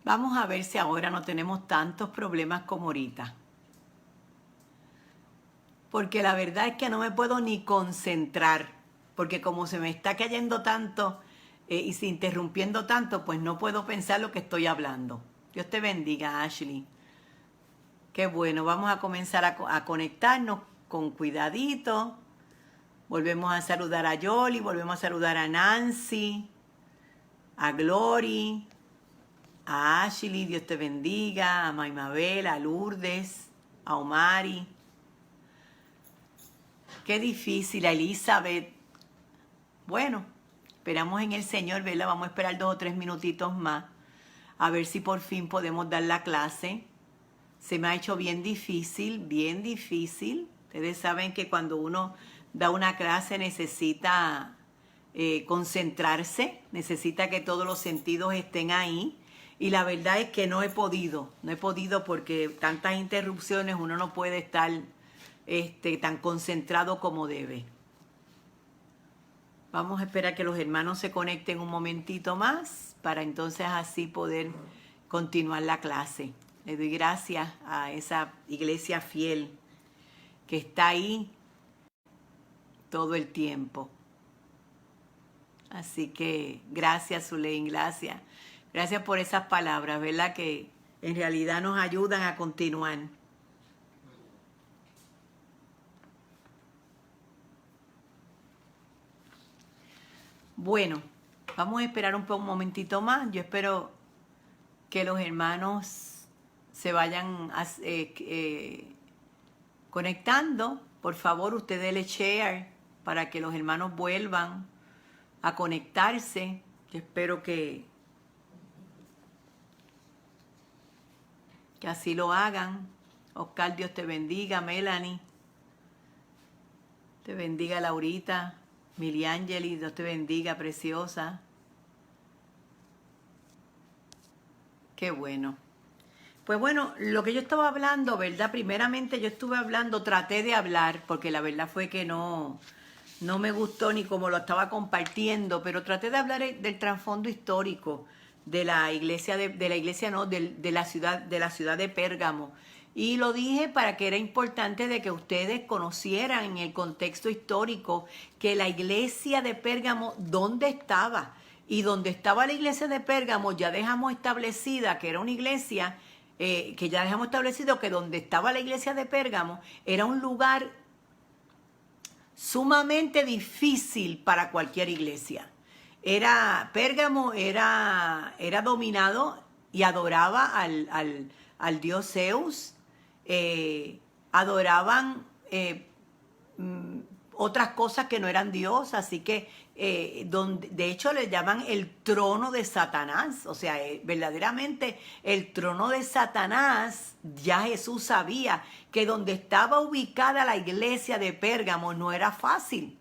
Vamos a ver si ahora no tenemos tantos problemas como ahorita. Porque la verdad es que no me puedo ni concentrar. Porque como se me está cayendo tanto y se interrumpiendo tanto, pues no puedo pensar lo que estoy hablando. Dios te bendiga, Ashley. Qué bueno, vamos a comenzar a conectarnos con cuidadito. Volvemos a saludar a Yoli, volvemos a saludar a Nancy, a Glory, a Ashley, Dios te bendiga, a Maymabel, a Lourdes, a Omari. Qué difícil, a Elizabeth. Bueno, esperamos en el Señor, ¿verdad? Vamos a esperar 2 o 3 minutitos más, a ver si por fin podemos dar la clase. Se me ha hecho bien difícil, bien difícil. Ustedes saben que cuando uno da una clase necesita concentrarse, necesita que todos los sentidos estén ahí. Y la verdad es que no he podido porque tantas interrupciones uno no puede estar tan concentrado como debe. Vamos a esperar que los hermanos se conecten un momentito más para entonces así poder continuar la clase. Le doy gracias a esa iglesia fiel que está ahí todo el tiempo. Así que gracias, Zulein, gracias. Gracias por esas palabras, ¿verdad? Que en realidad nos ayudan a continuar. Bueno, vamos a esperar un momentito más. Yo espero que los hermanos se vayan conectando. Por favor, usted dele share para que los hermanos vuelvan a conectarse. Yo espero que así lo hagan. Oscar, Dios te bendiga. Melanie, te bendiga. Laurita, Miliangeli, Dios te bendiga, preciosa. Qué bueno. Pues bueno, lo que yo estaba hablando, ¿verdad? Primeramente yo estuve hablando, traté de hablar, porque la verdad fue que no me gustó ni como lo estaba compartiendo, pero traté de hablar del trasfondo histórico de la iglesia, de la ciudad de Pérgamo. Y lo dije para que era importante de que ustedes conocieran en el contexto histórico que la iglesia de Pérgamo, ¿dónde estaba? Y donde estaba la iglesia de Pérgamo ya dejamos establecida que era una iglesia, que ya dejamos establecido que donde estaba la iglesia de Pérgamo era un lugar sumamente difícil para cualquier iglesia. Pérgamo era dominado y adoraba al dios Zeus. Adoraban otras cosas que no eran Dios, así que de hecho le llaman el trono de Satanás, o sea, verdaderamente el trono de Satanás. Ya Jesús sabía que donde estaba ubicada la iglesia de Pérgamo no era fácil,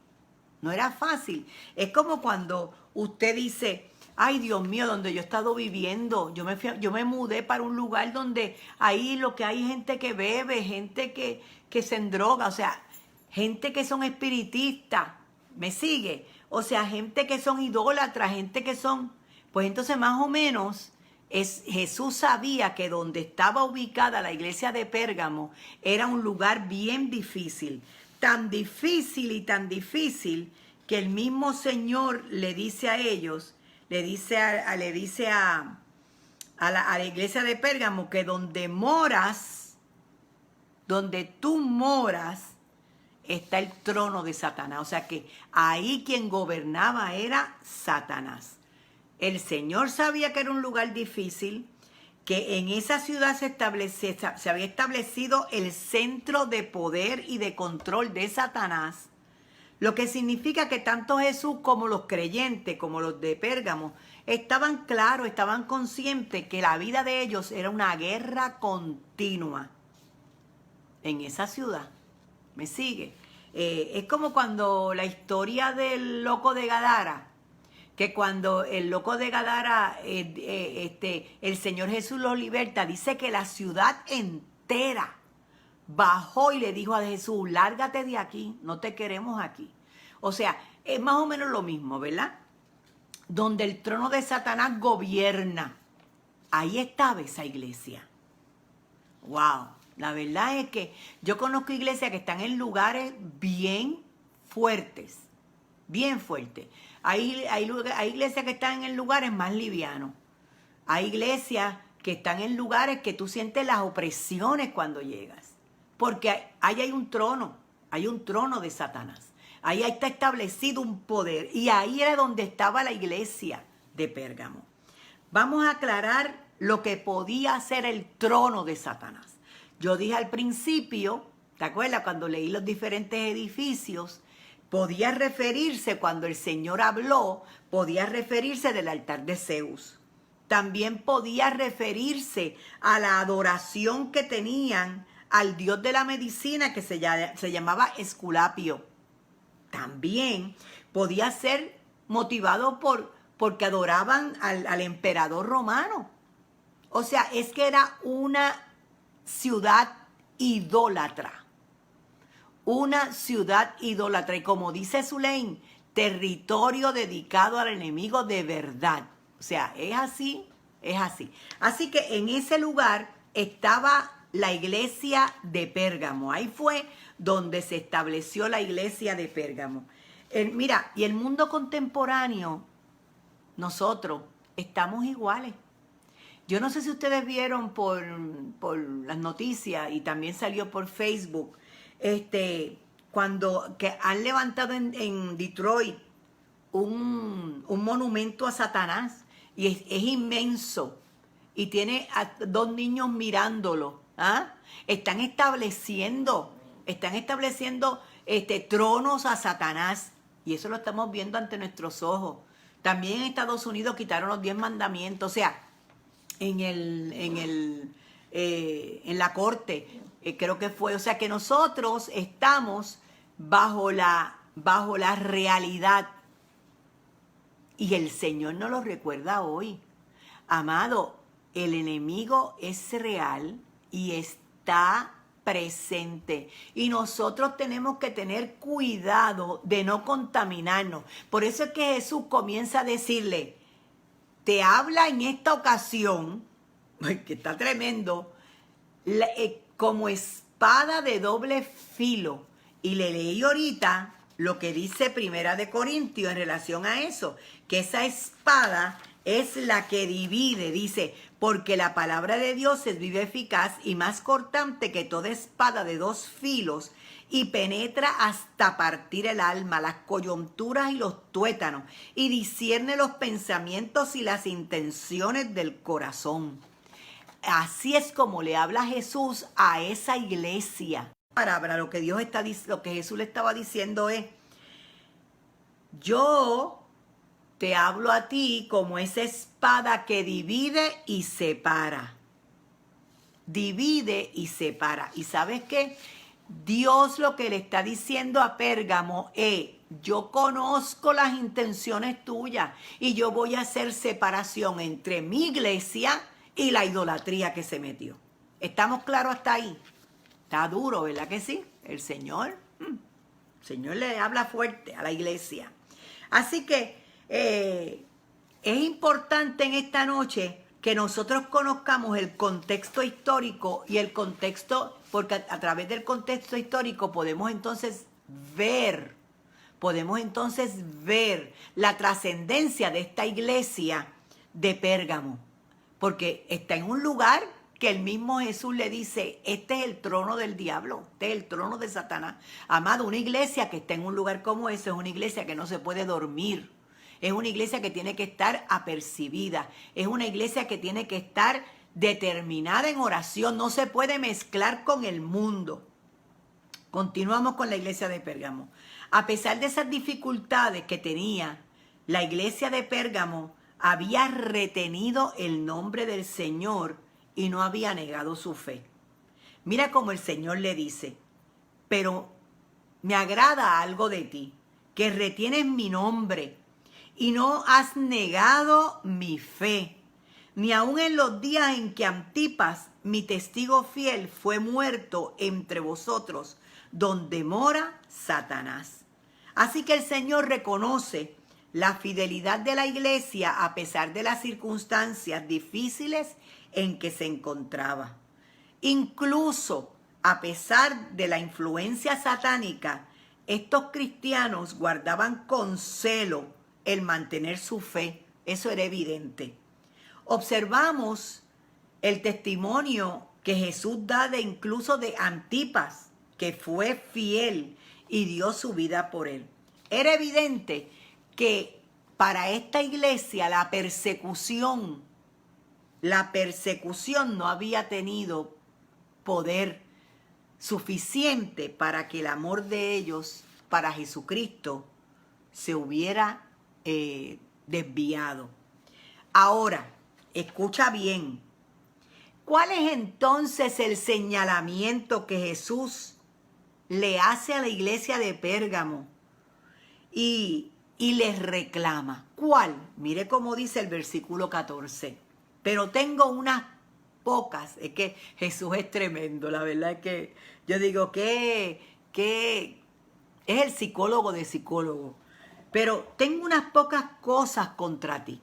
no era fácil. Es como cuando usted dice, ay Dios mío, donde yo he estado viviendo, yo me mudé para un lugar donde ahí lo que hay gente que bebe, gente que se endroga, o sea, gente que son espiritistas, ¿me sigue? O sea, gente que son idólatras, gente que son... Pues entonces más o menos Jesús sabía que donde estaba ubicada la iglesia de Pérgamo era un lugar bien difícil. Tan difícil y tan difícil que el mismo Señor le dice a ellos, le dice a la iglesia de Pérgamo que donde tú moras, está el trono de Satanás. O sea que ahí quien gobernaba era Satanás. El Señor sabía que era un lugar difícil, que en esa ciudad se había establecido el centro de poder y de control de Satanás, lo que significa que tanto Jesús como los creyentes, como los de Pérgamo, estaban claros, estaban conscientes que la vida de ellos era una guerra continua en esa ciudad. ¿Me sigue? Es como cuando la historia del loco de Gadara, que cuando el loco de Gadara, el Señor Jesús lo liberta, dice que la ciudad entera bajó y le dijo a Jesús, lárgate de aquí, no te queremos aquí. O sea, es más o menos lo mismo, ¿verdad? Donde el trono de Satanás gobierna. ahí estaba esa iglesia. Wow, la verdad es que yo conozco iglesias que están en lugares bien fuertes, bien fuertes. Hay iglesias que están en lugares más livianos. Hay iglesias que están en lugares que tú sientes las opresiones cuando llegas. Porque ahí hay un trono de Satanás. Ahí está establecido un poder. Y ahí era donde estaba la iglesia de Pérgamo. Vamos a aclarar lo que podía ser el trono de Satanás. Yo dije al principio, ¿te acuerdas? Cuando leí los diferentes edificios, podía referirse, cuando el Señor habló, podía referirse del altar de Zeus. También podía referirse a la adoración que tenían al dios de la medicina que se llamaba Esculapio. También podía ser motivado porque adoraban al emperador romano. O sea, es que era una ciudad idólatra. Una ciudad idólatra. Y como dice Zulein, territorio dedicado al enemigo de verdad. O sea, es así, es así. Así que en ese lugar estaba la iglesia de Pérgamo. Ahí fue donde se estableció la iglesia de Pérgamo. Mira, y el mundo contemporáneo, nosotros estamos iguales. Yo no sé si ustedes vieron por las noticias y también salió por Facebook, cuando que han levantado en Detroit un monumento a Satanás y es inmenso y tiene a 2 niños mirándolo. Están estableciendo tronos a Satanás y eso lo estamos viendo ante nuestros ojos. También en Estados Unidos quitaron los 10 mandamientos, o sea, en la corte, creo que fue. O sea que nosotros estamos bajo la realidad. Y el Señor nos lo recuerda hoy. Amado, el enemigo es real y está presente. Y nosotros tenemos que tener cuidado de no contaminarnos. Por eso es que Jesús comienza a decirle, te habla en esta ocasión, que está tremendo, como espada de doble filo. Y le leí ahorita lo que dice Primera de Corintios en relación a eso, que esa espada es la que divide, dice, porque la palabra de Dios es viva, eficaz y más cortante que toda espada de 2 filos, y penetra hasta partir el alma, las coyunturas y los tuétanos, y discierne los pensamientos y las intenciones del corazón. Así es como le habla Jesús a esa iglesia. Palabra, lo que Jesús le estaba diciendo es, yo te hablo a ti como esa espada que divide y separa. Divide y separa. ¿Y sabes qué? Dios lo que le está diciendo a Pérgamo es, yo conozco las intenciones tuyas y yo voy a hacer separación entre mi iglesia y la idolatría que se metió. ¿Estamos claros hasta ahí? Está duro, ¿verdad que sí? El Señor le habla fuerte a la iglesia. Así que es importante en esta noche que nosotros conozcamos el contexto histórico y el contexto, porque a través del contexto histórico podemos entonces ver la trascendencia de esta iglesia de Pérgamo, porque está en un lugar que el mismo Jesús le dice, este es el trono del diablo, este es el trono de Satanás. Amado, una iglesia que está en un lugar como ese es una iglesia que no se puede dormir. Es una iglesia que tiene que estar apercibida. Es una iglesia que tiene que estar determinada en oración. No se puede mezclar con el mundo. Continuamos con la iglesia de Pérgamo. A pesar de esas dificultades que tenía, la iglesia de Pérgamo había retenido el nombre del Señor y no había negado su fe. Mira cómo el Señor le dice, pero me agrada algo de ti, que retienes mi nombre y no has negado mi fe, ni aun en los días en que Antipas, mi testigo fiel, fue muerto entre vosotros, donde mora Satanás. Así que el Señor reconoce la fidelidad de la iglesia a pesar de las circunstancias difíciles en que se encontraba. Incluso a pesar de la influencia satánica, estos cristianos guardaban con celo el mantener su fe. Eso era evidente. Observamos el testimonio que Jesús da incluso de Antipas, que fue fiel y dio su vida por él. Era evidente que para esta iglesia la persecución no había tenido poder suficiente para que el amor de ellos para Jesucristo se hubiera desviado. Ahora, escucha bien. ¿Cuál es entonces el señalamiento que Jesús le hace a la iglesia de Pérgamo y les reclama? ¿Cuál? Mire cómo dice el versículo 14. Pero tengo unas pocas. Es que Jesús es tremendo. La verdad es que yo digo que es el psicólogo de psicólogos. Pero tengo unas pocas cosas contra ti.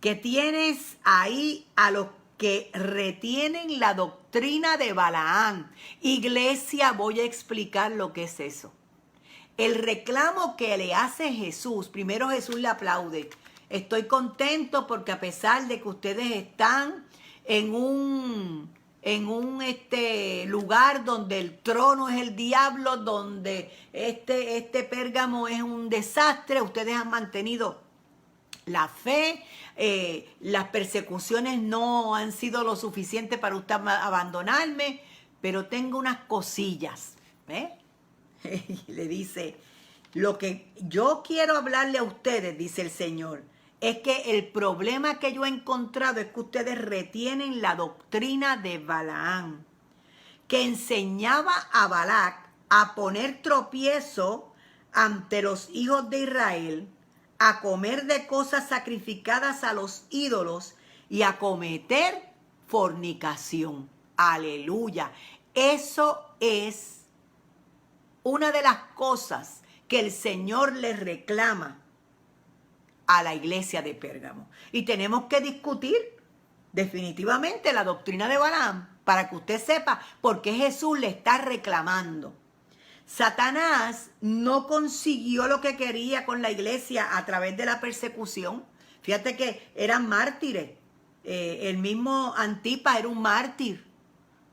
Que tienes ahí a los que retienen la doctrina de Balaam. Iglesia, voy a explicar lo que es eso. El reclamo que le hace Jesús, primero Jesús le aplaude. Estoy contento porque a pesar de que ustedes están en un lugar donde el trono es el diablo, donde este Pérgamo es un desastre, ustedes han mantenido la fe, las persecuciones no han sido lo suficiente para usted abandonarme, pero tengo unas cosillas, ¿eh? Y le dice, lo que yo quiero hablarle a ustedes, dice el Señor, es que el problema que yo he encontrado es que ustedes retienen la doctrina de Balaam, que enseñaba a Balac a poner tropiezo ante los hijos de Israel, a comer de cosas sacrificadas a los ídolos y a cometer fornicación. Aleluya. Eso es una de las cosas que el Señor le reclama a la iglesia de Pérgamo. Y tenemos que discutir definitivamente la doctrina de Balaam para que usted sepa por qué Jesús le está reclamando. Satanás no consiguió lo que quería con la iglesia a través de la persecución. Fíjate que eran mártires. El mismo Antipas era un mártir.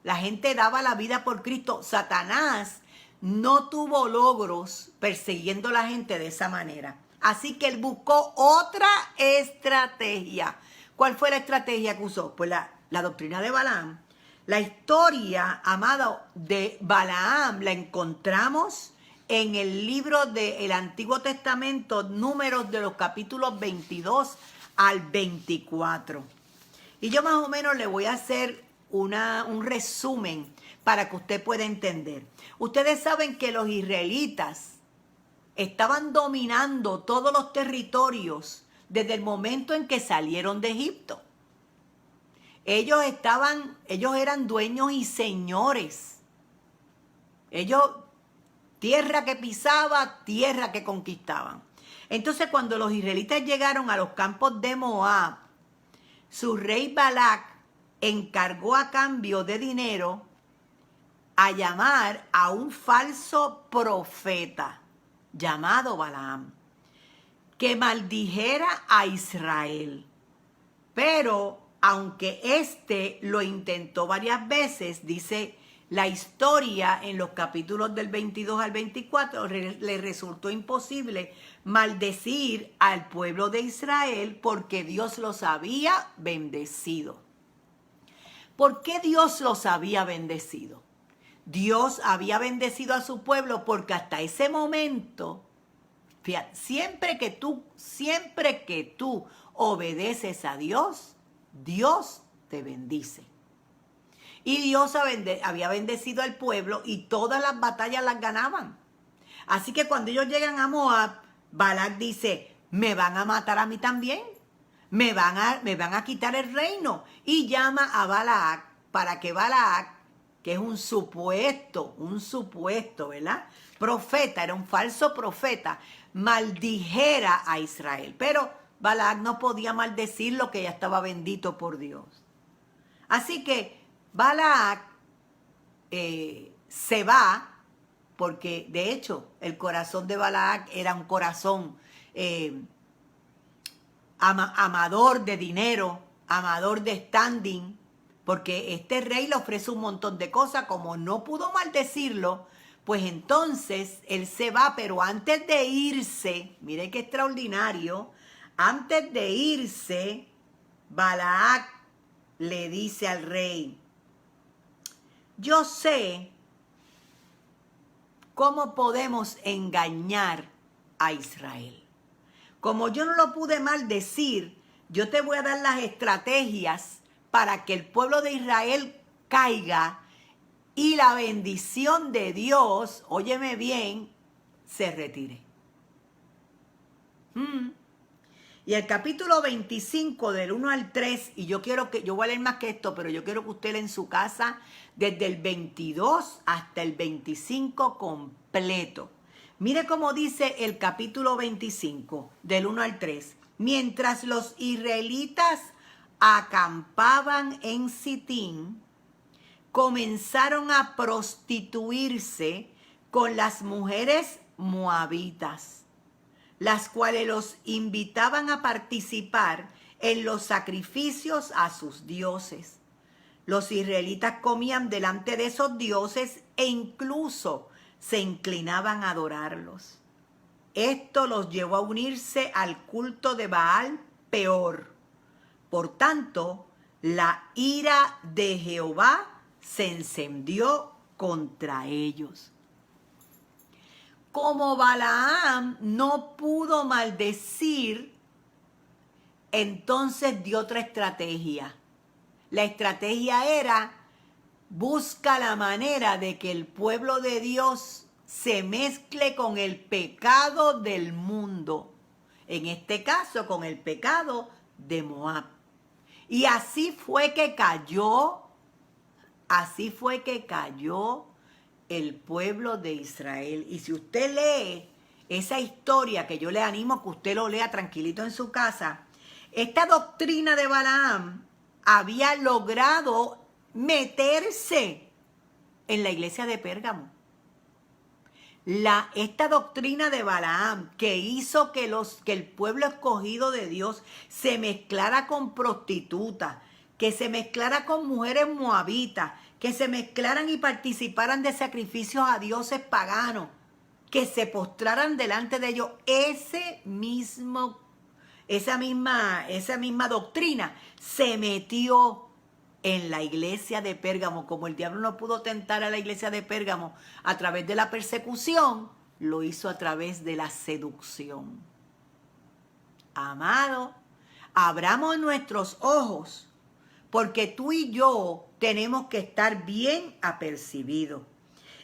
La gente daba la vida por Cristo. Satanás no tuvo logros persiguiendo a la gente de esa manera. Así que él buscó otra estrategia. ¿Cuál fue la estrategia que usó? Pues la doctrina de Balaam. La historia, amado, de Balaam la encontramos en el libro del Antiguo Testamento, Números de los capítulos 22 al 24. Y yo más o menos le voy a hacer un resumen para que usted pueda entender. Ustedes saben que los israelitas estaban dominando todos los territorios desde el momento en que salieron de Egipto. Ellos eran dueños y señores. Tierra que pisaba, tierra que conquistaban. Entonces, cuando los israelitas llegaron a los campos de Moab, su rey Balac encargó a cambio de dinero a llamar a un falso profeta llamado Balaam, que maldijera a Israel. Pero aunque éste lo intentó varias veces, dice la historia en los capítulos del 22 al 24, le resultó imposible maldecir al pueblo de Israel porque Dios los había bendecido. ¿Por qué Dios los había bendecido? Dios había bendecido a su pueblo porque hasta ese momento, fíjate, siempre que tú obedeces a Dios, Dios te bendice. Y Dios había bendecido al pueblo y todas las batallas las ganaban. Así que cuando ellos llegan a Moab, Balac dice, me van a matar a mí también. Me van a quitar el reino. Y llama a Balac para que Balac, que es un supuesto, ¿verdad? Profeta, era un falso profeta, maldijera a Israel. Pero Balac no podía maldecir lo que ya estaba bendito por Dios. Así que Balac se va, porque de hecho el corazón de Balac era un corazón amador de dinero, amador de standing, porque este rey le ofrece un montón de cosas. Como no pudo maldecirlo, pues entonces él se va, pero antes de irse, mire qué extraordinario, antes de irse, Balac le dice al rey: yo sé cómo podemos engañar a Israel. Como yo no lo pude maldecir, yo te voy a dar las estrategias para que el pueblo de Israel caiga y la bendición de Dios, óyeme bien, se retire. Y el capítulo 25 del 1 al 3, y yo voy a leer más que esto, pero yo quiero que usted lea en su casa desde el 22 hasta el 25 completo. Mire cómo dice el capítulo 25 del 1 al 3. Mientras los israelitas acampaban en Sitín, comenzaron a prostituirse con las mujeres moabitas, las cuales los invitaban a participar en los sacrificios a sus dioses. Los israelitas comían delante de esos dioses e incluso se inclinaban a adorarlos. Esto los llevó a unirse al culto de Baal Peor. Por tanto, la ira de Jehová se encendió contra ellos. Como Balaam no pudo maldecir, entonces dio otra estrategia. La estrategia era: busca la manera de que el pueblo de Dios se mezcle con el pecado del mundo. En este caso, con el pecado de Moab. Y así fue que cayó el pueblo de Israel. Y si usted lee esa historia, que yo le animo a que usted lo lea tranquilito en su casa, esta doctrina de Balaam había logrado meterse en la iglesia de Pérgamo. Esta doctrina de Balaam, que hizo que el pueblo escogido de Dios se mezclara con prostitutas, que se mezclara con mujeres moabitas, que se mezclaran y participaran de sacrificios a dioses paganos, que se postraran delante de ellos. Esa misma doctrina se metió en la iglesia de Pérgamo. Como el diablo no pudo tentar a la iglesia de Pérgamo a través de la persecución, lo hizo a través de la seducción. Amado, abramos nuestros ojos, porque tú y yo tenemos que estar bien apercibidos.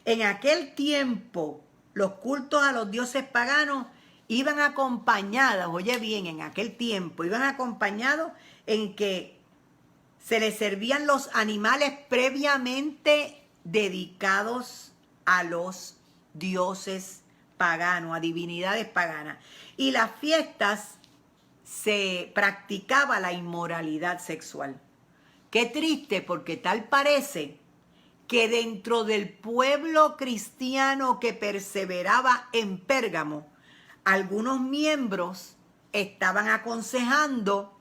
En aquel tiempo, los cultos a los dioses paganos iban acompañados, oye bien, en aquel tiempo iban acompañados en que se les servían los animales previamente dedicados a los dioses paganos, a divinidades paganas. Y las fiestas se practicaba la inmoralidad sexual. Qué triste, porque tal parece que dentro del pueblo cristiano que perseveraba en Pérgamo, algunos miembros estaban aconsejando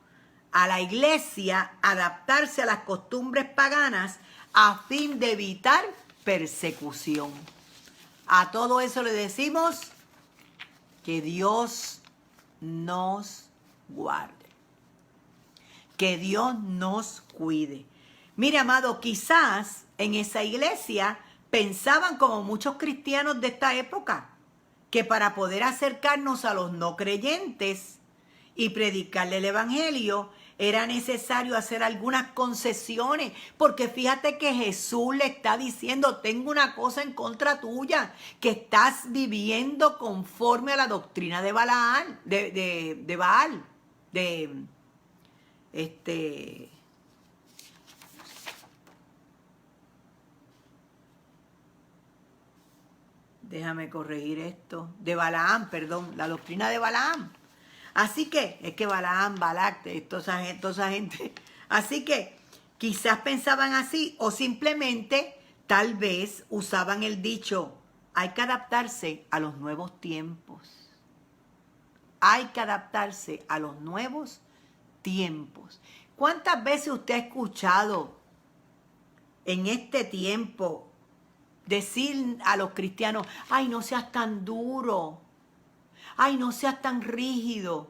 a la iglesia adaptarse a las costumbres paganas a fin de evitar persecución. A todo eso le decimos que Dios nos guarde, que Dios nos cuide. Mire, amado, quizás en esa iglesia pensaban como muchos cristianos de esta época, que para poder acercarnos a los no creyentes y predicarle el evangelio era necesario hacer algunas concesiones, porque fíjate que Jesús le está diciendo: tengo una cosa en contra tuya, que estás viviendo conforme a la doctrina de Balaam, de Baal, Déjame corregir esto. De Balaam, perdón, la doctrina de Balaam. Así que, es que Balaam, Balac, toda esa gente. Así que quizás pensaban así o simplemente tal vez usaban el dicho, hay que adaptarse a los nuevos tiempos. Hay que adaptarse a los nuevos tiempos. ¿Cuántas veces usted ha escuchado en este tiempo decir a los cristianos, ay, no seas tan duro, ay, no seas tan rígido,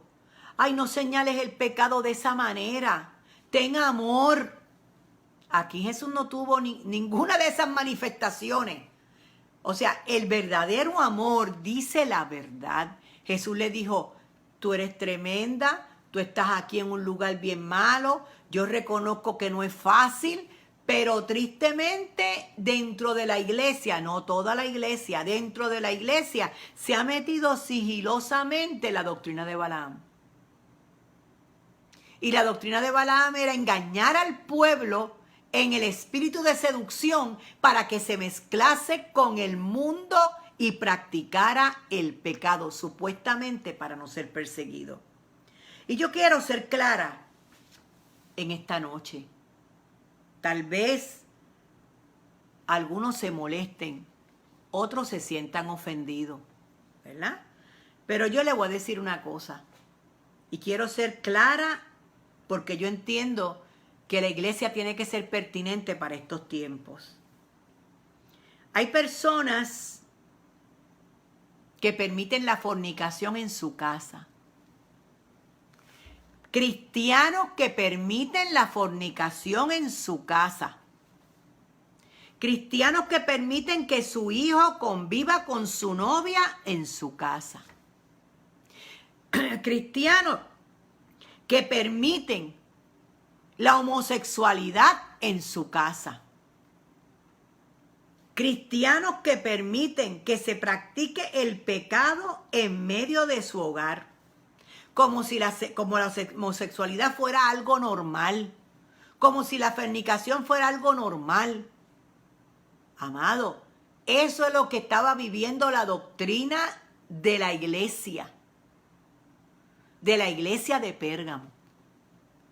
ay, no señales el pecado de esa manera, ten amor? Aquí Jesús no tuvo ninguna de esas manifestaciones. O sea, el verdadero amor dice la verdad. Jesús le dijo, tú eres tremenda, tú estás aquí en un lugar bien malo, yo reconozco que no es fácil, pero tristemente dentro de la iglesia, no toda la iglesia, dentro de la iglesia se ha metido sigilosamente la doctrina de Balaam. Y la doctrina de Balaam era engañar al pueblo en el espíritu de seducción para que se mezclase con el mundo y practicara el pecado, supuestamente para no ser perseguido. Y yo quiero ser clara en esta noche. Tal vez algunos se molesten, otros se sientan ofendidos, ¿verdad? Pero yo le voy a decir una cosa, y quiero ser clara porque yo entiendo que la iglesia tiene que ser pertinente para estos tiempos. Hay personas que permiten la fornicación en su casa. Cristianos que permiten la fornicación en su casa. Cristianos que permiten que su hijo conviva con su novia en su casa. Cristianos que permiten la homosexualidad en su casa. Cristianos que permiten que se practique el pecado en medio de su hogar. Como la homosexualidad fuera algo normal. Como si la fornicación fuera algo normal. Amado, eso es lo que estaba viviendo la doctrina de la iglesia. De la iglesia de Pérgamo.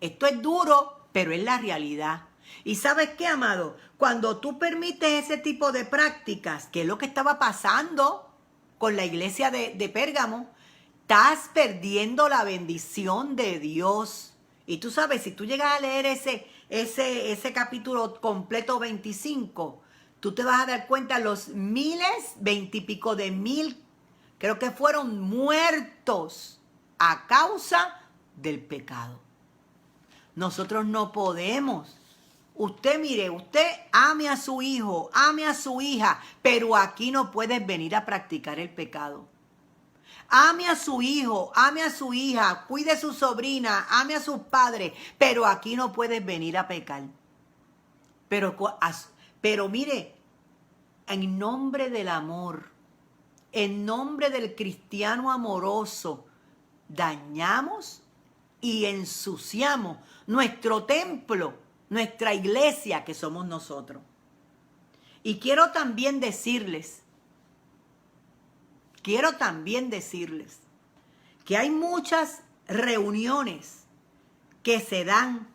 Esto es duro, pero es la realidad. ¿Y sabes qué, amado? Cuando tú permites ese tipo de prácticas, que es lo que estaba pasando con la iglesia de Pérgamo, estás perdiendo la bendición de Dios. Y tú sabes, si tú llegas a leer ese capítulo completo 25, tú te vas a dar cuenta los miles, 20 y pico de mil, creo que fueron muertos a causa del pecado. Nosotros no podemos. Usted mire, usted ame a su hijo, ame a su hija, pero aquí no puedes venir a practicar el pecado. Ame a su hijo, ame a su hija, cuide a su sobrina, ame a sus padres, pero aquí no puedes venir a pecar. Pero mire, en nombre del amor, en nombre del cristiano amoroso, dañamos y ensuciamos nuestro templo, nuestra iglesia que somos nosotros. Y quiero también decirles que hay muchas reuniones que se dan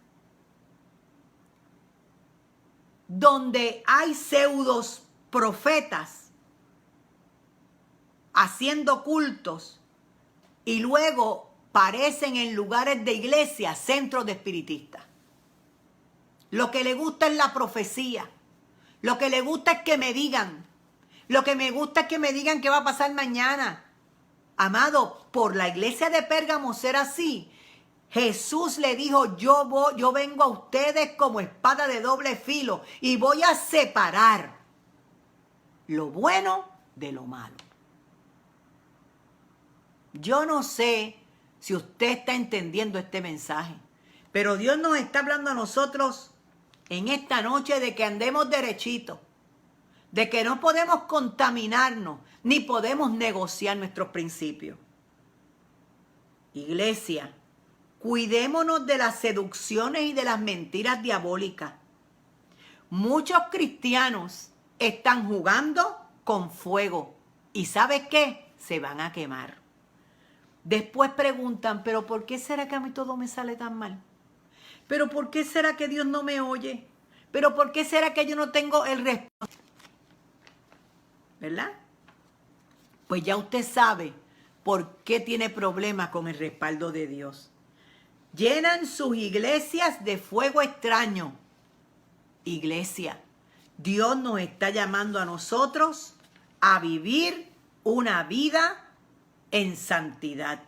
donde hay pseudos profetas haciendo cultos y luego parecen en lugares de iglesia centros de espiritistas. Lo que le gusta es la profecía. Lo que le gusta es que me digan. Lo que me gusta es que me digan qué va a pasar mañana. Amado, por la iglesia de Pérgamo ser así, Jesús le dijo, yo vengo a ustedes como espada de doble filo y voy a separar lo bueno de lo malo. Yo no sé si usted está entendiendo este mensaje, pero Dios nos está hablando a nosotros en esta noche de que andemos derechito, de que no podemos contaminarnos, ni podemos negociar nuestros principios. Iglesia, cuidémonos de las seducciones y de las mentiras diabólicas. Muchos cristianos están jugando con fuego ¿Y sabes qué? Se van a quemar. Después preguntan, ¿pero por qué será que a mí todo me sale tan mal? ¿Pero por qué será que Dios no me oye? ¿Pero por qué será que yo no tengo el respeto? ¿Verdad? Pues ya usted sabe por qué tiene problemas con el respaldo de Dios. Llenan sus iglesias de fuego extraño. Iglesia, Dios nos está llamando a nosotros a vivir una vida en santidad.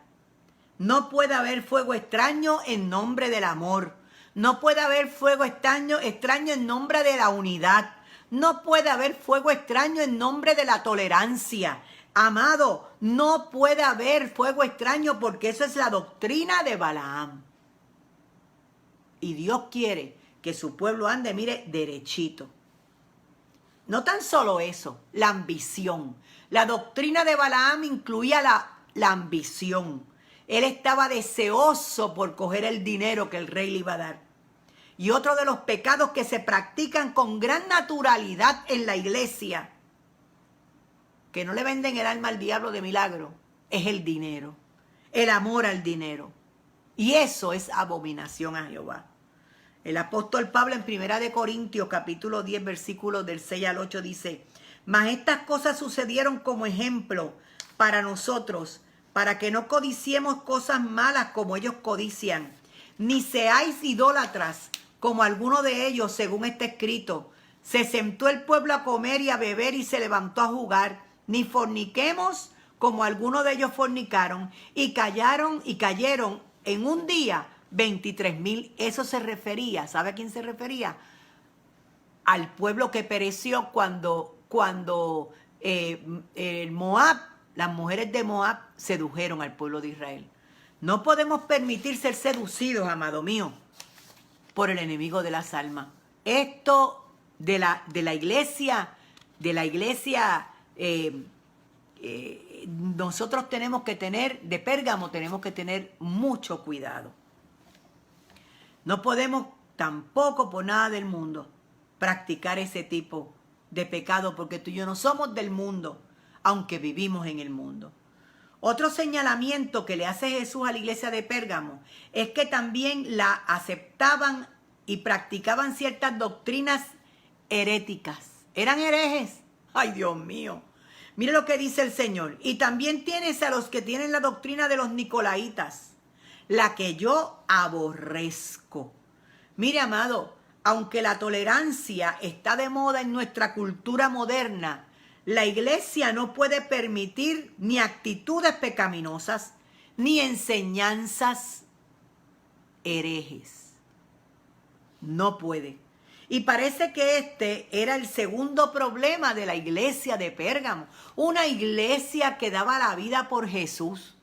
No puede haber fuego extraño en nombre del amor. No puede haber fuego extraño en nombre de la unidad. No puede haber fuego extraño en nombre de la tolerancia. Amado, no puede haber fuego extraño porque eso es la doctrina de Balaam. Y Dios quiere que su pueblo ande, mire, derechito. No tan solo eso, la ambición. La doctrina de Balaam incluía la ambición. Él estaba deseoso por coger el dinero que el rey le iba a dar. Y otro de los pecados que se practican con gran naturalidad en la iglesia, que no le venden el alma al diablo de milagro, es el dinero, el amor al dinero. Y eso es abominación a Jehová. El apóstol Pablo en 1 Corintios capítulo 10 versículos del 6 al 8 dice: mas estas cosas sucedieron como ejemplo para nosotros, para que no codiciemos cosas malas como ellos codician, ni seáis idólatras como alguno de ellos, según está escrito. Se sentó el pueblo a comer y a beber y se levantó a jugar, ni forniquemos como algunos de ellos fornicaron y cayeron en un día 23,000. Eso se refería, ¿sabe a quién se refería? Al pueblo que pereció cuando el Moab, las mujeres de Moab sedujeron al pueblo de Israel. No podemos permitir ser seducidos, amado mío, por el enemigo de las almas. Esto de la iglesia, nosotros tenemos que tener, de Pérgamo tenemos que tener mucho cuidado. No podemos tampoco por nada del mundo practicar ese tipo de pecado, porque tú y yo no somos del mundo, aunque vivimos en el mundo. Otro señalamiento que le hace Jesús a la iglesia de Pérgamo es que también la aceptaban y practicaban ciertas doctrinas heréticas. Eran herejes. Ay, Dios mío. Mire lo que dice el Señor. Y también tienes a los que tienen la doctrina de los nicolaitas, la que yo aborrezco. Mire, amado, aunque la tolerancia está de moda en nuestra cultura moderna, la iglesia no puede permitir ni actitudes pecaminosas, ni enseñanzas herejes. No puede. Y parece que este era el segundo problema de la iglesia de Pérgamo. Una iglesia que daba la vida por Jesús.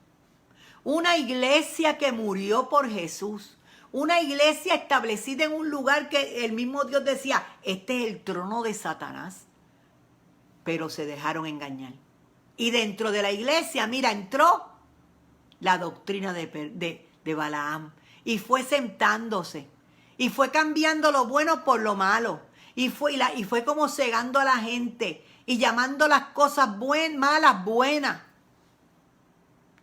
Una iglesia que murió por Jesús. Una iglesia establecida en un lugar que el mismo Dios decía, este es el trono de Satanás. Pero se dejaron engañar. Y dentro de la iglesia, mira, entró la doctrina de Balaam. Y fue sentándose. Y fue cambiando lo bueno por lo malo. Y fue como cegando a la gente. Y llamando las cosas malas buenas.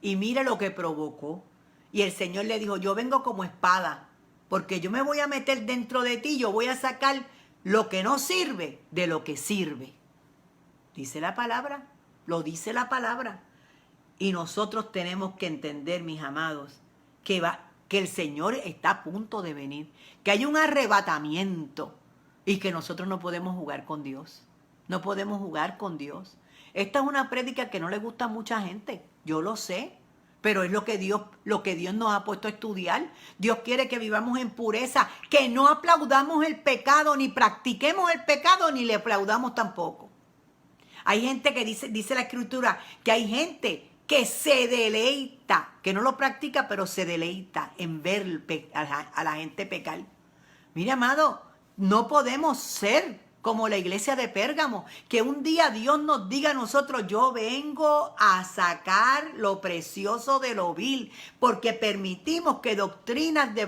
Y mire lo que provocó. Y el Señor le dijo, yo vengo como espada. Porque yo me voy a meter dentro de ti. Yo voy a sacar lo que no sirve de lo que sirve. Dice la palabra, lo dice la palabra. Y nosotros tenemos que entender, mis amados, que el Señor está a punto de venir, que hay un arrebatamiento y que nosotros no podemos jugar con Dios. No podemos jugar con Dios. Esta es una prédica que no le gusta a mucha gente, yo lo sé, pero es lo que Dios nos ha puesto a estudiar. Dios quiere que vivamos en pureza, que no aplaudamos el pecado, ni practiquemos el pecado, ni le aplaudamos tampoco. Hay gente que dice la Escritura, que hay gente que se deleita, que no lo practica, pero se deleita en ver a la gente pecar. Mira, amado, no podemos ser como la iglesia de Pérgamo, que un día Dios nos diga a nosotros, yo vengo a sacar lo precioso de lo vil, porque permitimos que doctrina de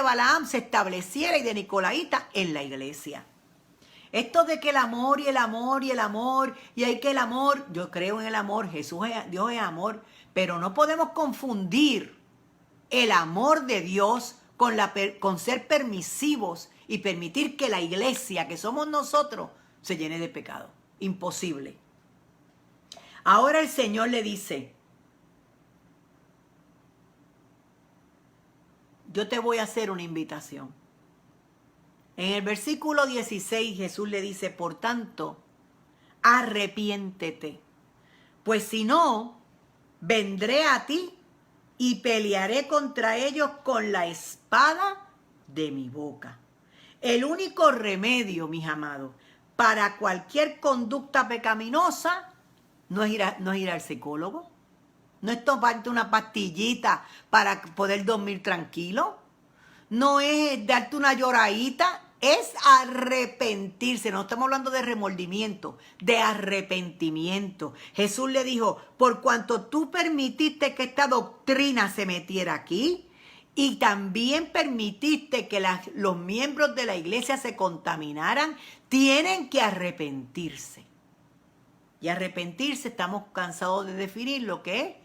Balaam se estableciera y de Nicolaíta en la iglesia. Esto de que el amor y el amor y el amor, y hay que el amor, yo creo en el amor, Dios es amor, pero no podemos confundir el amor de Dios con ser permisivos y permitir que la iglesia, que somos nosotros, se llene de pecado. Imposible. Ahora el Señor le dice, yo te voy a hacer una invitación. En el versículo 16 Jesús le dice, por tanto, arrepiéntete, pues si no, vendré a ti y pelearé contra ellos con la espada de mi boca. El único remedio, mis amados, para cualquier conducta pecaminosa no es ir al psicólogo, no es tomarte una pastillita para poder dormir tranquilo, no es darte una lloradita, es arrepentirse. No estamos hablando de remordimiento, de arrepentimiento. Jesús le dijo, por cuanto tú permitiste que esta doctrina se metiera aquí y también permitiste que los miembros de la iglesia se contaminaran, tienen que arrepentirse. Y arrepentirse, estamos cansados de definir lo que es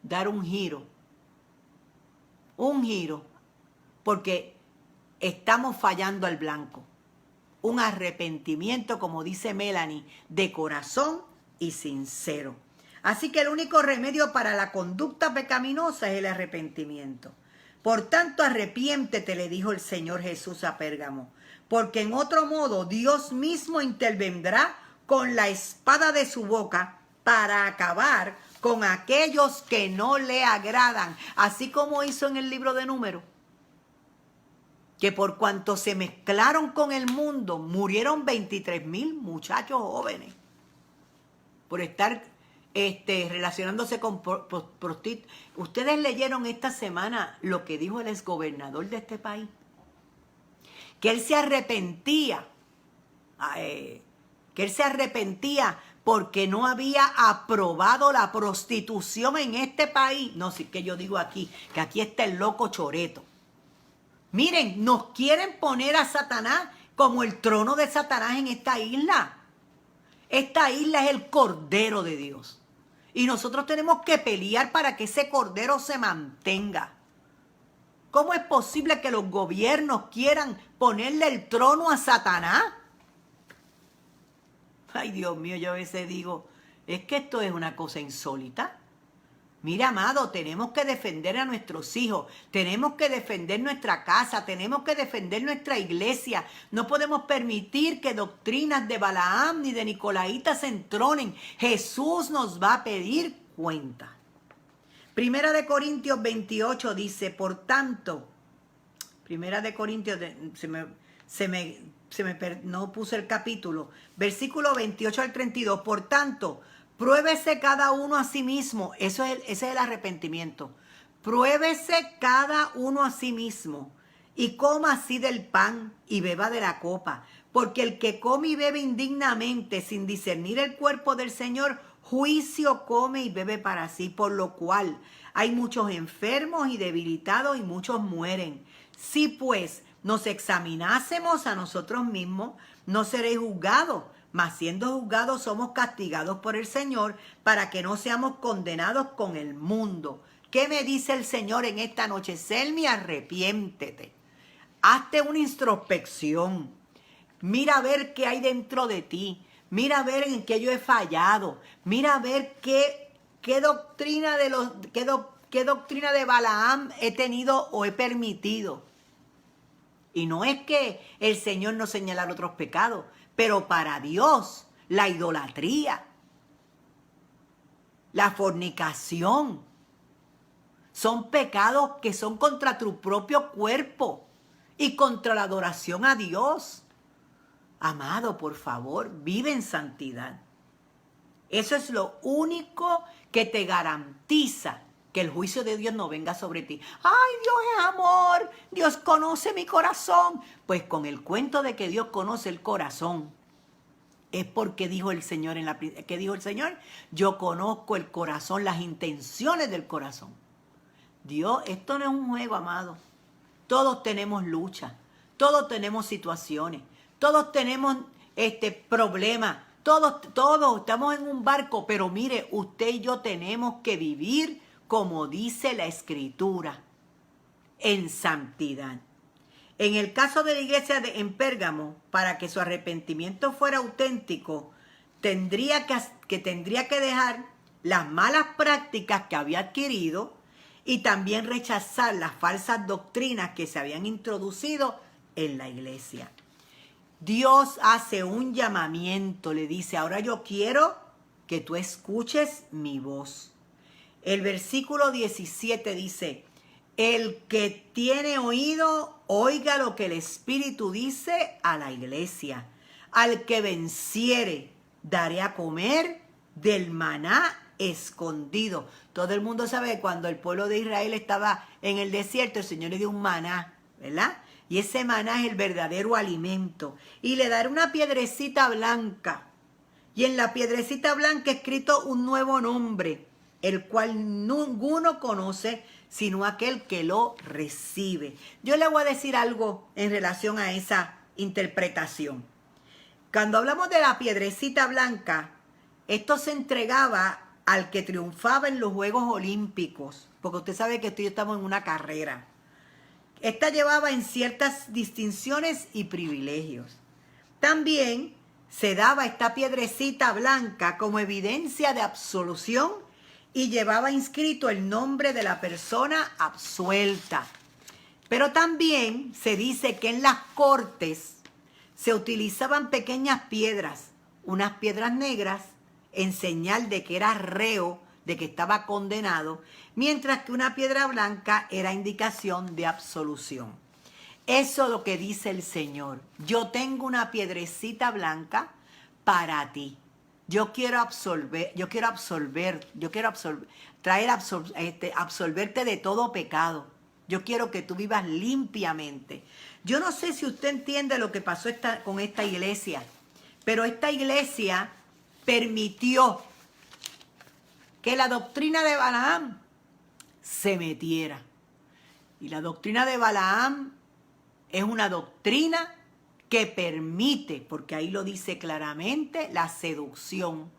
dar un giro. Un giro. Porque estamos fallando al blanco. Un arrepentimiento, como dice Melanie, de corazón y sincero. Así que el único remedio para la conducta pecaminosa es el arrepentimiento. Por tanto, arrepiéntete, le dijo el Señor Jesús a Pérgamo, porque en otro modo Dios mismo intervendrá con la espada de su boca para acabar con aquellos que no le agradan, así como hizo en el libro de Números, que por cuanto se mezclaron con el mundo, murieron 23,000 muchachos jóvenes por estar relacionándose con prostitutas. Ustedes leyeron esta semana lo que dijo el exgobernador de este país, que él se arrepentía, porque no había aprobado la prostitución en este país. No, sí que yo digo aquí, que aquí está el loco choreto. Miren, nos quieren poner a Satanás como el trono de Satanás en esta isla. Esta isla es el Cordero de Dios. Y nosotros tenemos que pelear para que ese Cordero se mantenga. ¿Cómo es posible que los gobiernos quieran ponerle el trono a Satanás? Ay, Dios mío, yo a veces digo, es que esto es una cosa insólita. Mira, amado, tenemos que defender a nuestros hijos, tenemos que defender nuestra casa, tenemos que defender nuestra iglesia. No podemos permitir que doctrinas de Balaam ni de Nicolaíta se entronen. Jesús nos va a pedir cuenta. Primera de Corintios 28 dice, por tanto, Primera de Corintios, no puse el capítulo, versículo 28 al 32, por tanto, pruébese cada uno a sí mismo. Ese es el arrepentimiento. Pruébese cada uno a sí mismo y coma así del pan y beba de la copa. Porque el que come y bebe indignamente sin discernir el cuerpo del Señor, juicio come y bebe para sí. Por lo cual hay muchos enfermos y debilitados y muchos mueren. Si pues nos examinásemos a nosotros mismos, no seréis juzgados. Mas siendo juzgados somos castigados por el Señor para que no seamos condenados con el mundo. ¿Qué me dice el Señor en esta noche? Selmi, arrepiéntete. Hazte una introspección. Mira a ver qué hay dentro de ti. Mira a ver en qué yo he fallado. Mira a ver qué doctrina qué doctrina de Balaam he tenido o he permitido. Y no es que el Señor no señalara otros pecados, pero para Dios, la idolatría, la fornicación, son pecados que son contra tu propio cuerpo y contra la adoración a Dios. Amado, por favor, vive en santidad. Eso es lo único que te garantiza que el juicio de Dios no venga sobre ti. ¡Ay, Dios es amor! Dios conoce mi corazón. Pues con el cuento de que Dios conoce el corazón, es porque dijo el Señor ¿qué dijo el Señor? Yo conozco el corazón, las intenciones del corazón. Dios, esto no es un juego, amado. Todos tenemos lucha, todos tenemos situaciones, todos tenemos problemas. Todos estamos en un barco, pero mire, usted y yo tenemos que vivir como dice la Escritura, en santidad. En el caso de la iglesia en Pérgamo, para que su arrepentimiento fuera auténtico, tendría que dejar las malas prácticas que había adquirido y también rechazar las falsas doctrinas que se habían introducido en la iglesia. Dios hace un llamamiento, le dice, ahora yo quiero que tú escuches mi voz. El versículo 17 dice, el que tiene oído, oiga lo que el Espíritu dice a la iglesia. Al que venciere, daré a comer del maná escondido. Todo el mundo sabe que cuando el pueblo de Israel estaba en el desierto, el Señor le dio un maná, ¿verdad? Y ese maná es el verdadero alimento. Y le daré una piedrecita blanca. Y en la piedrecita blanca escrito un nuevo nombre, el cual ninguno conoce, sino aquel que lo recibe. Yo le voy a decir algo en relación a esa interpretación. Cuando hablamos de la piedrecita blanca, esto se entregaba al que triunfaba en los Juegos Olímpicos, porque usted sabe que tú y yo estamos en una carrera. Esta llevaba en ciertas distinciones y privilegios. También se daba esta piedrecita blanca como evidencia de absolución y llevaba inscrito el nombre de la persona absuelta. Pero también se dice que en las cortes se utilizaban pequeñas piedras, unas piedras negras, en señal de que era reo, de que estaba condenado, mientras que una piedra blanca era indicación de absolución. Eso es lo que dice el Señor. Yo tengo una piedrecita blanca para ti. Yo quiero absolverte de todo pecado. Yo quiero que tú vivas limpiamente. Yo no sé si usted entiende lo que pasó con esta iglesia, pero esta iglesia permitió que la doctrina de Balaam se metiera. Y la doctrina de Balaam es una doctrina que permite, porque ahí lo dice claramente, la seducción,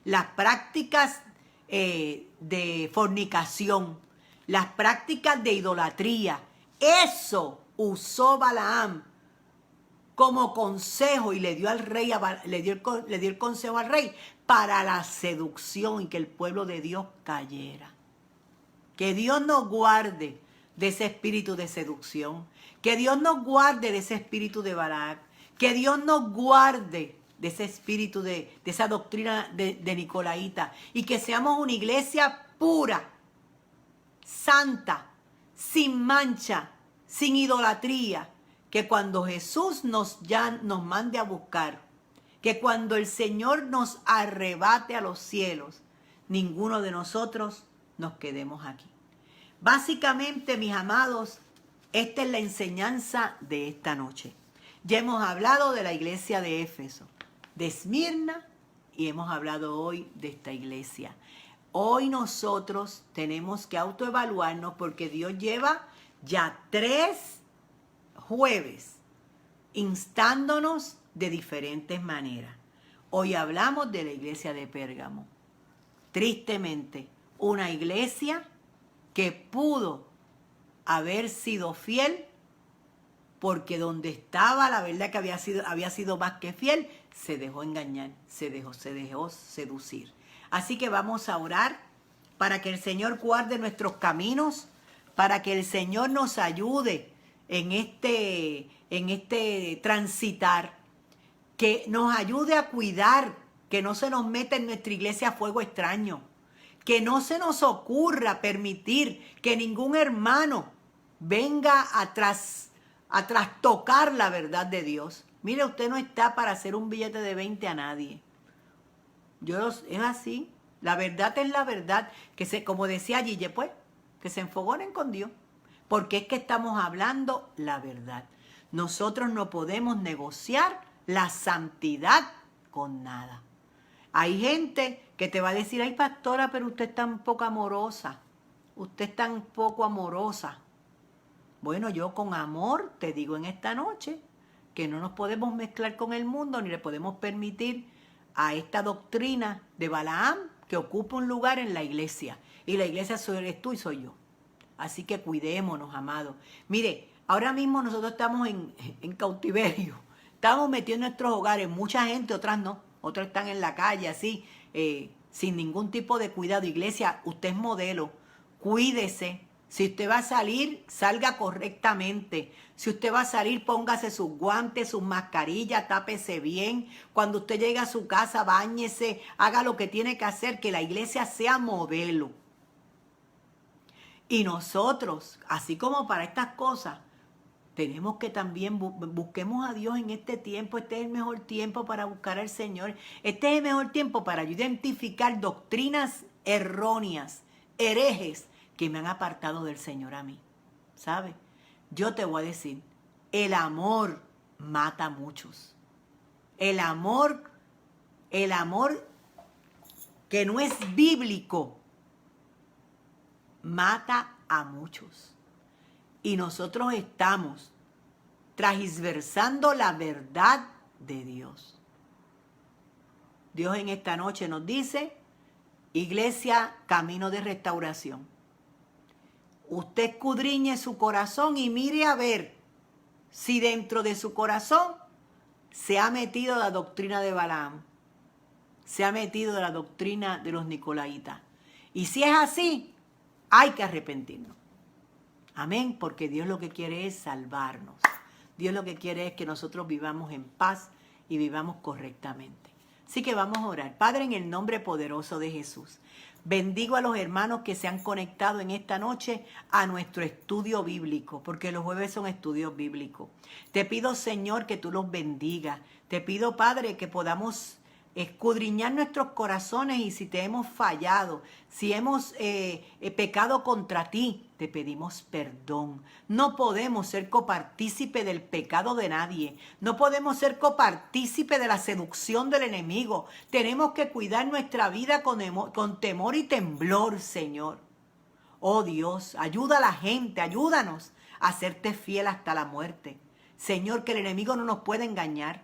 las prácticas de fornicación, las prácticas de idolatría. Eso usó Balaam como consejo y le dio al rey, le dio el consejo al rey para la seducción y que el pueblo de Dios cayera. Que Dios nos guarde de ese espíritu de seducción. Que Dios nos guarde de ese espíritu de Balac. Que Dios nos guarde de ese espíritu, de esa doctrina de Nicolaíta. Y que seamos una iglesia pura, santa, sin mancha, sin idolatría. Que cuando Jesús nos mande a buscar, que cuando el Señor nos arrebate a los cielos, ninguno de nosotros nos quedemos aquí. Básicamente, mis amados, esta es la enseñanza de esta noche. Ya hemos hablado de la iglesia de Éfeso, de Esmirna, y hemos hablado hoy de esta iglesia. Hoy nosotros tenemos que autoevaluarnos porque Dios lleva ya 3 jueves instándonos de diferentes maneras. Hoy hablamos de la iglesia de Pérgamo. Tristemente, una iglesia que pudo haber sido fiel porque donde estaba, la verdad que había sido más que fiel, se dejó engañar, se dejó seducir. Así que vamos a orar para que el Señor guarde nuestros caminos, para que el Señor nos ayude en este transitar, que nos ayude a cuidar, que no se nos meta en nuestra iglesia fuego extraño, que no se nos ocurra permitir que ningún hermano venga a trastocar la verdad de Dios. Mire, usted no está para hacer un billete de 20 a nadie. Es así. La verdad es la verdad. Como decía Gille, pues, que se enfogonen con Dios. Porque es que estamos hablando la verdad. Nosotros no podemos negociar la santidad con nada. Hay gente que te va a decir, ay pastora, pero usted es tan poco amorosa. Usted es tan poco amorosa. Bueno, yo con amor te digo en esta noche que no nos podemos mezclar con el mundo ni le podemos permitir a esta doctrina de Balaam que ocupe un lugar en la iglesia. Y la iglesia eres tú y soy yo. Así que cuidémonos, amados. Mire, ahora mismo nosotros estamos en cautiverio. Estamos metidos en nuestros hogares. Mucha gente, otras no. Otras están en la calle, así, sin ningún tipo de cuidado. Iglesia, usted es modelo. Cuídese. Si usted va a salir, salga correctamente. Si usted va a salir, póngase sus guantes, sus mascarillas, tápese bien. Cuando usted llegue a su casa, báñese, haga lo que tiene que hacer, que la iglesia sea modelo. Y nosotros, así como para estas cosas, tenemos que también busquemos a Dios en este tiempo. Este es el mejor tiempo para buscar al Señor. Este es el mejor tiempo para identificar doctrinas erróneas, herejes, que me han apartado del Señor a mí. ¿Sabe? Yo te voy a decir, el amor mata a muchos. El amor que no es bíblico, mata a muchos. Y nosotros estamos transversando la verdad de Dios. Dios en esta noche nos dice, iglesia, camino de restauración. Usted escudriñe su corazón y mire a ver si dentro de su corazón se ha metido la doctrina de Balaam, se ha metido la doctrina de los nicolaitas. Y si es así, hay que arrepentirnos. Amén, porque Dios lo que quiere es salvarnos. Dios lo que quiere es que nosotros vivamos en paz y vivamos correctamente. Así que vamos a orar. Padre, en el nombre poderoso de Jesús, bendigo a los hermanos que se han conectado en esta noche a nuestro estudio bíblico, porque los jueves son estudios bíblicos. Te pido, Señor, que tú los bendigas. Te pido, Padre, que podamos escudriñar nuestros corazones y si te hemos fallado, si hemos pecado contra ti, te pedimos perdón. No podemos ser copartícipe del pecado de nadie. No podemos ser copartícipe de la seducción del enemigo. Tenemos que cuidar nuestra vida con temor y temblor, Señor. Oh Dios, ayuda a la gente, ayúdanos a serte fiel hasta la muerte. Señor, que el enemigo no nos pueda engañar.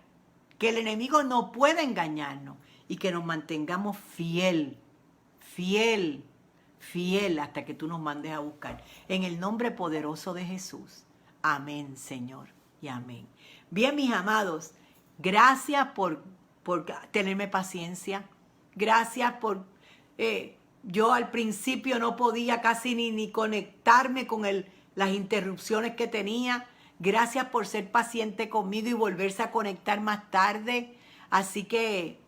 Que el enemigo no pueda engañarnos y que nos mantengamos fiel hasta que tú nos mandes a buscar. En el nombre poderoso de Jesús. Amén, Señor, y amén. Bien, mis amados, gracias por tenerme paciencia. Gracias por... yo al principio no podía casi ni conectarme con las interrupciones que tenía. Gracias por ser paciente conmigo y volverse a conectar más tarde. Así que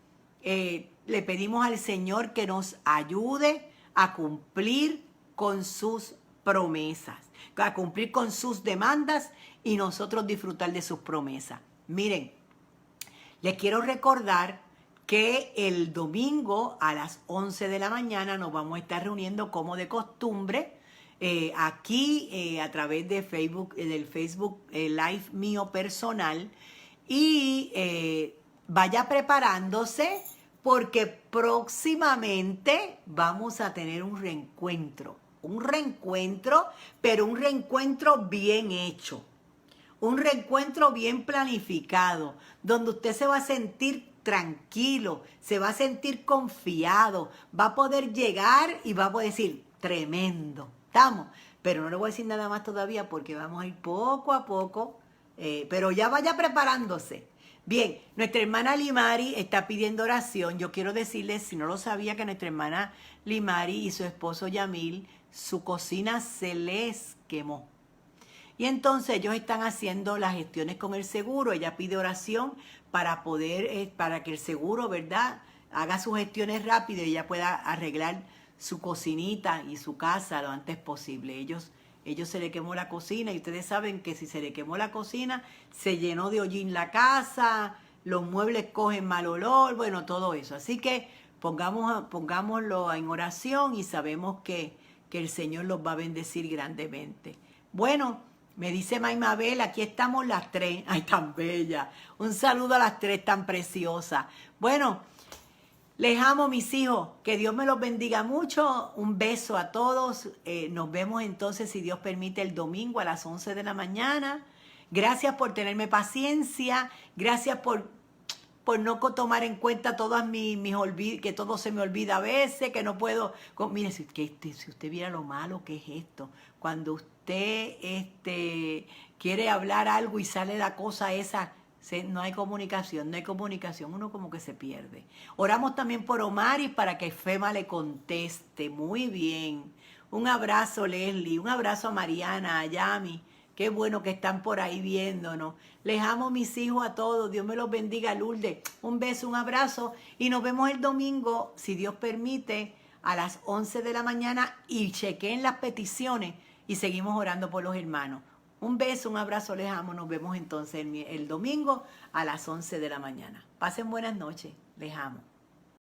le pedimos al Señor que nos ayude a cumplir con sus promesas, a cumplir con sus demandas y nosotros disfrutar de sus promesas. Miren, les quiero recordar que el domingo a las 11 de la mañana nos vamos a estar reuniendo como de costumbre. Aquí a través de Facebook, del Facebook Live mío personal, y vaya preparándose porque próximamente vamos a tener un reencuentro, pero un reencuentro bien hecho, un reencuentro bien planificado, donde usted se va a sentir tranquilo, se va a sentir confiado, va a poder llegar y va a poder decir, tremendo. Estamos, pero no le voy a decir nada más todavía porque vamos a ir poco a poco, pero ya vaya preparándose. Bien, nuestra hermana Limari está pidiendo oración. Yo quiero decirles, si no lo sabía, que nuestra hermana Limari y su esposo Yamil, su cocina se les quemó. Y entonces ellos están haciendo las gestiones con el seguro. Ella pide oración para poder, para que el seguro, ¿verdad?, haga sus gestiones rápido y ella pueda arreglar su cocinita y su casa lo antes posible. Ellos se le quemó la cocina y ustedes saben que si se le quemó la cocina, se llenó de hollín la casa, los muebles cogen mal olor, bueno, todo eso. Así que pongámoslo en oración y sabemos que el Señor los va a bendecir grandemente. Bueno, me dice Maymabel, aquí estamos las tres. Ay, tan bella. Un saludo a las tres tan preciosas. Bueno, les amo, mis hijos. Que Dios me los bendiga mucho. Un beso a todos. Nos vemos entonces, si Dios permite, el domingo a las 11 de la mañana. Gracias por tenerme paciencia. Gracias por no tomar en cuenta todas mis olvidos, que todo se me olvida a veces, que no puedo. Mire, si usted viera lo malo que es esto, cuando usted quiere hablar algo y sale la cosa esa, no hay comunicación, uno como que se pierde. Oramos también por Omar y para que Fema le conteste. Muy bien. Un abrazo, Leslie, un abrazo a Mariana, a Yami. Qué bueno que están por ahí viéndonos. Les amo, mis hijos, a todos. Dios me los bendiga, Lourdes. Un beso, un abrazo. Y nos vemos el domingo, si Dios permite, a las 11 de la mañana. Y chequen las peticiones y seguimos orando por los hermanos. Un beso, un abrazo, les amo. Nos vemos entonces el domingo a las 11 de la mañana. Pasen buenas noches. Les amo.